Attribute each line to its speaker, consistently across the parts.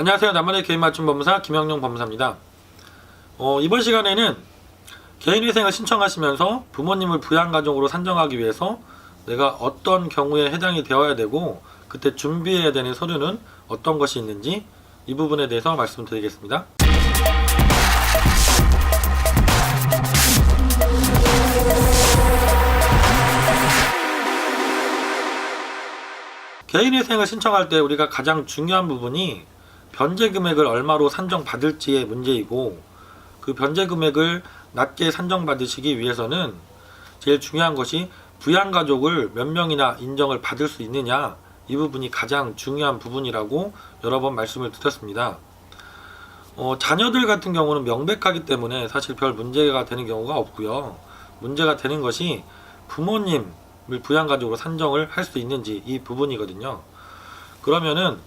Speaker 1: 안녕하세요. 나만의 개인 맞춤 법무사 김영용 법무사입니다. 이번 시간에는 개인회생을 신청하시면서 부모님을 부양가족으로 산정하기 위해서 내가 어떤 경우에 해당이 되어야 되고 그때 준비해야 되는 서류는 어떤 것이 있는지 이 부분에 대해서 말씀드리겠습니다. 개인회생을 신청할 때 우리가 가장 중요한 부분이 변제 금액을 얼마로 산정받을지의 문제이고, 그 변제 금액을 낮게 산정받으시기 위해서는 제일 중요한 것이 부양가족을 몇 명이나 인정을 받을 수 있느냐, 이 부분이 가장 중요한 부분이라고 여러 번 말씀을 드렸습니다. 자녀들 같은 경우는 명백하기 때문에 사실 별 문제가 되는 경우가 없고요. 문제가 되는 것이 부모님을 부양가족으로 산정을 할 수 있는지 이 부분이거든요. 그러면은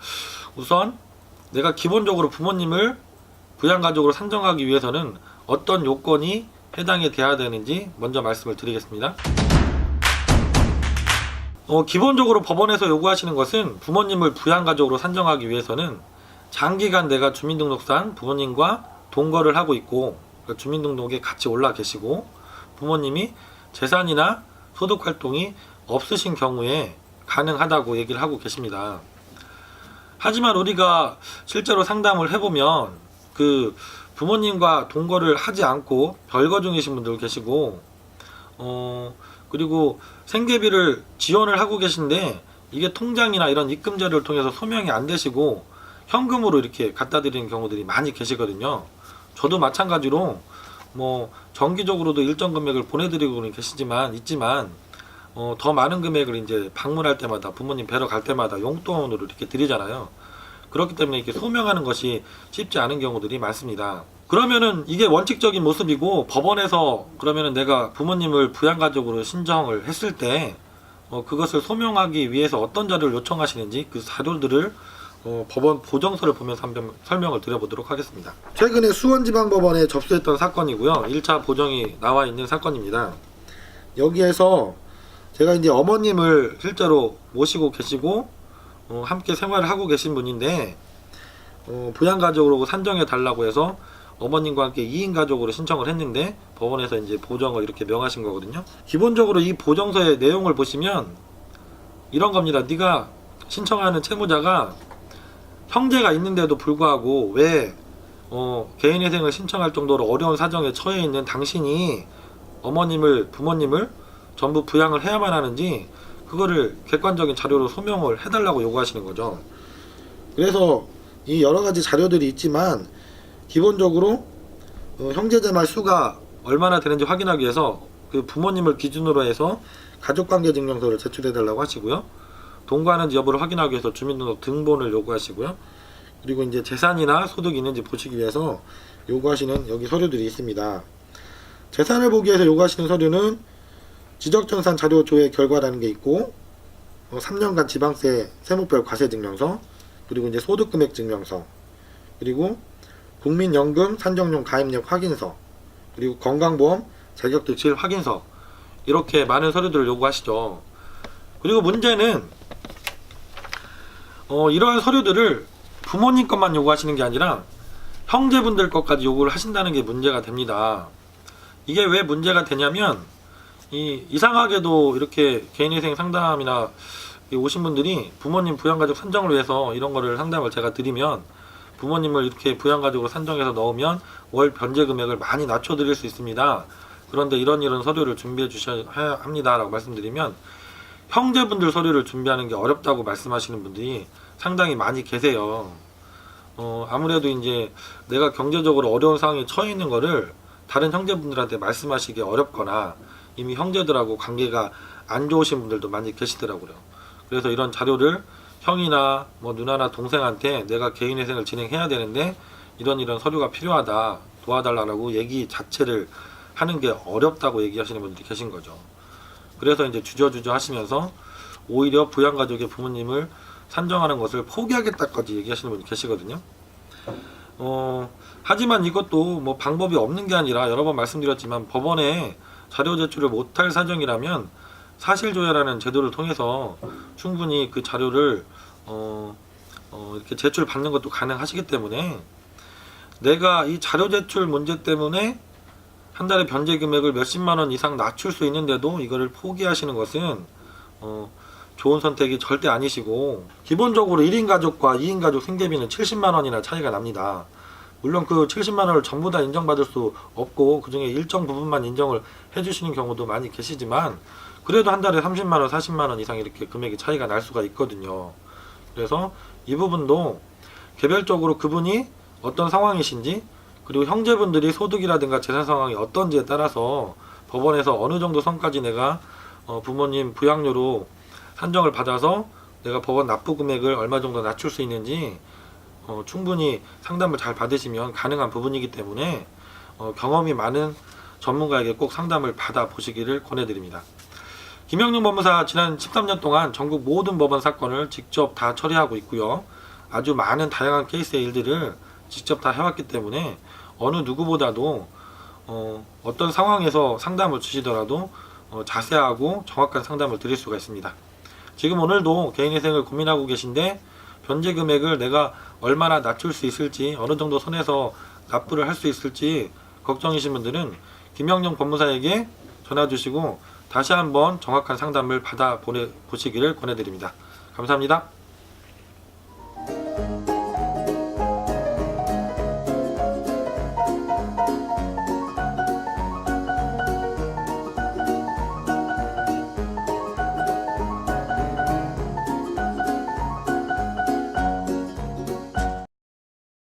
Speaker 1: 우선 내가 기본적으로 부모님을 부양가족으로 산정하기 위해서는 어떤 요건이 해당이 돼야 되는지 먼저 말씀을 드리겠습니다. 기본적으로 법원에서 요구하시는 것은 부모님을 부양가족으로 산정하기 위해서는 장기간 내가 주민등록상 부모님과 동거를 하고 있고, 그러니까 주민등록에 같이 올라 계시고 부모님이 재산이나 소득활동이 없으신 경우에 가능하다고 얘기를 하고 계십니다. 하지만 우리가 실제로 상담을 해보면 그 부모님과 동거를 하지 않고 별거 중이신 분들 계시고, 그리고 생계비를 지원을 하고 계신데 이게 통장이나 이런 입금 자료를 통해서 소명이 안 되시고 현금으로 이렇게 갖다 드리는 경우들이 많이 계시거든요. 저도 마찬가지로 정기적으로도 일정 금액을 보내드리고는 있지만 더 많은 금액을 이제 방문할 때마다 부모님 뵈러 갈 때마다 용돈으로 이렇게 드리잖아요. 그렇기 때문에 이렇게 소명하는 것이 쉽지 않은 경우들이 많습니다. 그러면은 이게 원칙적인 모습이고, 법원에서 그러면은 내가 부모님을 부양가족으로 신청을 했을 때 그것을 소명하기 위해서 어떤 자료를 요청하시는지 그 자료들을 법원 보정서를 보면서 한번 설명을 드려보도록 하겠습니다. 최근에 수원지방법원에 접수했던 사건이고요. 1차 보정이 나와 있는 사건입니다. 여기에서 제가 이제 어머님을 실제로 모시고 계시고 함께 생활을 하고 계신 분인데 부양가족으로 산정해 달라고 해서 어머님과 함께 2인 가족으로 신청을 했는데 법원에서 이제 보정을 이렇게 명하신 거거든요. 기본적으로 이 보정서의 내용을 보시면 이런 겁니다. 네가 신청하는 채무자가 형제가 있는데도 불구하고 왜 개인회생을 신청할 정도로 어려운 사정에 처해 있는 당신이 부모님을 전부 부양을 해야만 하는지 그거를 객관적인 자료로 소명을 해달라고 요구하시는 거죠. 그래서 이 여러 가지 자료들이 있지만 기본적으로 형제자매 수가 얼마나 되는지 확인하기 위해서 그 부모님을 기준으로 해서 가족관계증명서를 제출해 달라고 하시고요. 동거하는지 여부를 확인하기 위해서 주민등록 등본을 요구하시고요. 그리고 이제 재산이나 소득이 있는지 보시기 위해서 요구하시는 여기 서류들이 있습니다. 재산을 보기 위해서 요구하시는 서류는 지적정산 자료 조회 결과라는 게 있고, 3년간 지방세 세목별 과세 증명서, 그리고 이제 소득금액 증명서, 그리고 국민연금 산정용 가입력 확인서, 그리고 건강보험 자격득실 확인서, 이렇게 많은 서류들을 요구하시죠. 그리고 문제는 이러한 서류들을 부모님 것만 요구하시는 게 아니라 형제분들 것까지 요구를 하신다는 게 문제가 됩니다. 이게 왜 문제가 되냐면 이상하게도 이렇게 개인회생 상담이나 오신 분들이 부모님 부양가족 산정을 위해서 이런 거를 상담을 제가 드리면 부모님을 이렇게 부양가족으로 산정해서 넣으면 월 변제 금액을 많이 낮춰드릴 수 있습니다. 그런데 이런 서류를 준비해 주셔야 합니다 라고 말씀드리면 형제분들 서류를 준비하는 게 어렵다고 말씀하시는 분들이 상당히 많이 계세요. 아무래도 이제 내가 경제적으로 어려운 상황에 처해 있는 거를 다른 형제분들한테 말씀하시기 어렵거나 이미 형제들하고 관계가 안 좋으신 분들도 많이 계시더라고요. 그래서 이런 자료를 형이나 누나나 동생한테 내가 개인회생을 진행해야 되는데 이런 서류가 필요하다, 도와달라고 얘기 자체를 하는 게 어렵다고 얘기하시는 분들이 계신 거죠. 그래서 이제 주저주저 하시면서 오히려 부양가족의 부모님을 산정하는 것을 포기하겠다까지 얘기하시는 분이 계시거든요. 하지만 이것도 방법이 없는 게 아니라 여러 번 말씀드렸지만 법원에 자료 제출을 못할 사정이라면 사실조회라는 제도를 통해서 충분히 그 자료를 이렇게 제출 받는 것도 가능하시기 때문에 내가 이 자료 제출 문제 때문에 한 달에 변제 금액을 몇십만 원 이상 낮출 수 있는데도 이거를 포기하시는 것은 좋은 선택이 절대 아니시고, 기본적으로 1인 가족과 2인 가족 생계비는 70만 원이나 차이가 납니다. 물론 그 70만 원을 전부 다 인정받을 수 없고 그 중에 일정 부분만 인정을 해주시는 경우도 많이 계시지만, 그래도 한 달에 30만 원, 40만 원 이상 이렇게 금액이 차이가 날 수가 있거든요. 그래서 이 부분도 개별적으로 그분이 어떤 상황이신지, 그리고 형제분들이 소득이라든가 재산 상황이 어떤지에 따라서 법원에서 어느 정도 선까지 내가 부모님 부양료로 산정을 받아서 내가 법원 납부 금액을 얼마 정도 낮출 수 있는지 충분히 상담을 잘 받으시면 가능한 부분이기 때문에 경험이 많은 전문가에게 꼭 상담을 받아 보시기를 권해드립니다. 김영룡 법무사 지난 13년 동안 전국 모든 법원 사건을 직접 다 처리하고 있고요. 아주 많은 다양한 케이스의 일들을 직접 다 해왔기 때문에 어느 누구보다도 어떤 상황에서 상담을 주시더라도 자세하고 정확한 상담을 드릴 수가 있습니다. 지금 오늘도 개인회생을 고민하고 계신데 변제 금액을 내가 얼마나 낮출 수 있을지, 어느 정도 선에서 납부를 할 수 있을지 걱정이신 분들은 김영룡 법무사에게 전화 주시고 다시 한번 정확한 상담을 받아 보시기를 권해드립니다. 감사합니다.